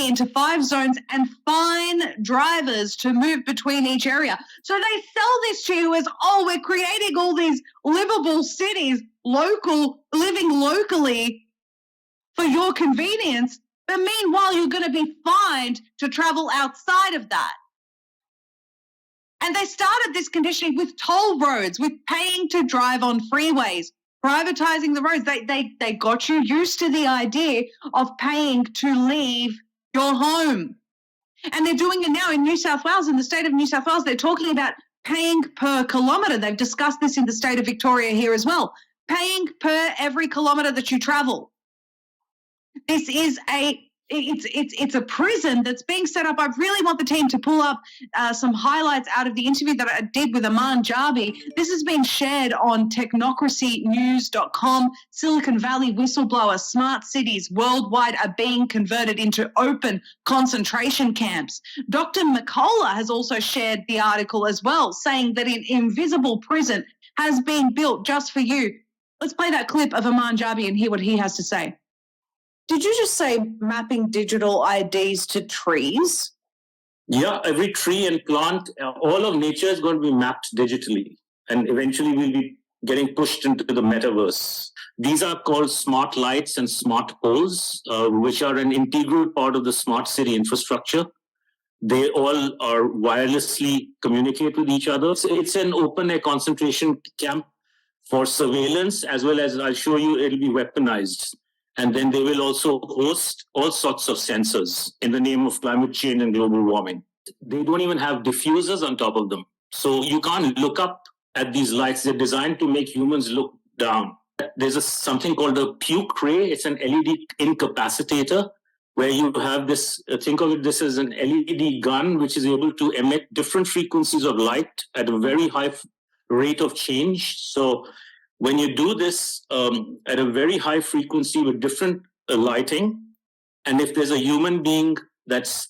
city into 5 zones and fine drivers to move between each area. So they sell this to you as, oh, we're creating all these livable cities, living locally for your convenience. But meanwhile, you're going to be fined to travel outside of that. And they started this conditioning with toll roads, with paying to drive on freeways, privatizing the roads. They got you used to the idea of paying to leave your home. And they're doing it now in New South Wales, in the state of New South Wales. They're talking about paying per kilometre. They've discussed this in the state of Victoria here as well. Paying per every kilometre that you travel. This is it's a prison that's being set up. I really want the team to pull up some highlights out of the interview that I did with Aman Jabi. This has been shared on technocracynews.com. Silicon Valley whistleblower, smart cities worldwide are being converted into open concentration camps. Dr. McCullough has also shared the article as well, saying that an invisible prison has been built just for you. Let's play that clip of Aman Jabi and hear what he has to say. Did you just say mapping digital IDs to trees? Yeah, every tree and plant, all of nature is going to be mapped digitally. And eventually we'll be getting pushed into the metaverse. These are called smart lights and smart poles, which are an integral part of the smart city infrastructure. They all are wirelessly communicate with each other. So it's an open air concentration camp for surveillance, as well as I'll show you, it'll be weaponized. And then they will also host all sorts of sensors in the name of climate change and global warming. They don't even have diffusers on top of them. So you can't look up at these lights. They're designed to make humans look down. There's something called a puke ray. It's an LED incapacitator where you have this, think of it, this is an LED gun which is able to emit different frequencies of light at a very high rate of change. So when you do this at a very high frequency with different lighting, and if there's a human being that's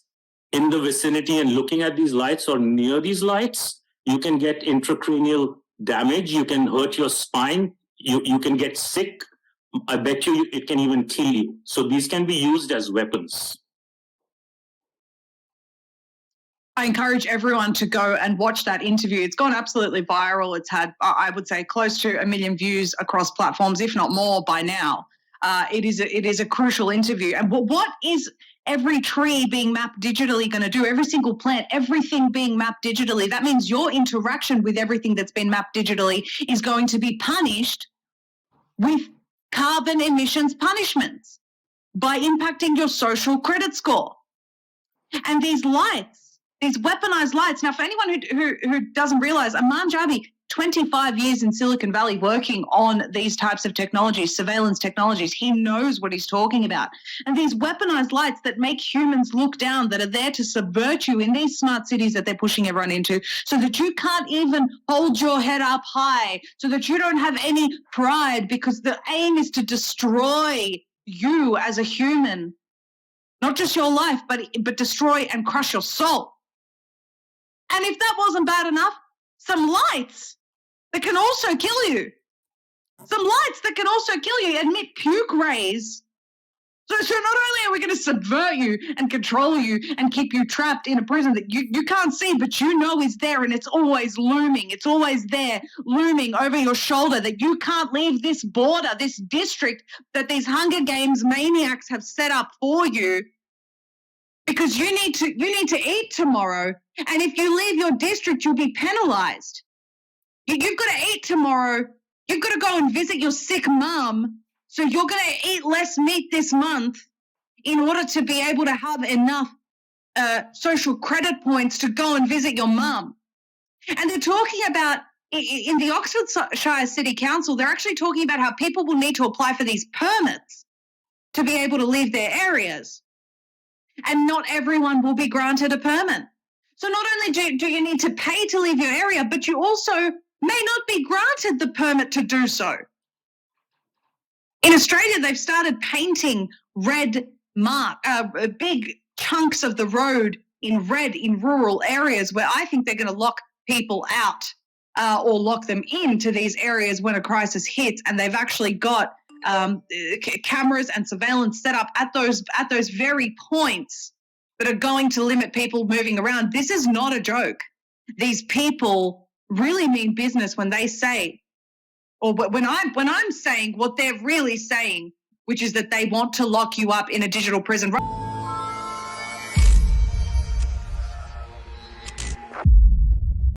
in the vicinity and looking at these lights or near these lights, you can get intracranial damage, you can hurt your spine, you can get sick. I bet you it can even kill you. So these can be used as weapons. I encourage everyone to go and watch that interview. It's gone absolutely viral. It's had, I would say, close to 1 million views across platforms, if not more by now. It is a crucial interview. And what is every tree being mapped digitally going to do? Every single plant, everything being mapped digitally. That means your interaction with everything that's been mapped digitally is going to be punished with carbon emissions punishments by impacting your social credit score. And these lights, these weaponized lights. Now, for anyone who doesn't realize, Aman Jabi, 25 years in Silicon Valley working on these types of technologies, surveillance technologies, he knows what he's talking about. And these weaponized lights that make humans look down, that are there to subvert you in these smart cities that they're pushing everyone into, so that you can't even hold your head up high, so that you don't have any pride, because the aim is to destroy you as a human, not just your life, but destroy and crush your soul. And if that wasn't bad enough, some lights that can also kill you. Some lights that can also kill you emit puke rays. So not only are we going to subvert you and control you and keep you trapped in a prison that you can't see, but you know is there, and it's always looming. It's always there, looming over your shoulder, that you can't leave this border, this district that these Hunger Games maniacs have set up for you, because you need to eat tomorrow. And if you leave your district, you'll be penalized. You've got to eat tomorrow. You've got to go and visit your sick mum. So you're going to eat less meat this month in order to be able to have enough social credit points to go and visit your mum. And they're talking about, in the Oxfordshire City Council, they're actually talking about how people will need to apply for these permits to be able to leave their areas. And not everyone will be granted a permit. So not only do you need to pay to leave your area, but you also may not be granted the permit to do so. In Australia, they've started painting red big chunks of the road in red in rural areas, where I think they're going to lock people out or lock them into these areas when a crisis hits. And they've actually got cameras and surveillance set up at those very points that are going to limit people moving around. This is not a joke. These people really mean business when they say, or when I'm saying what they're really saying, which is that they want to lock you up in a digital prison.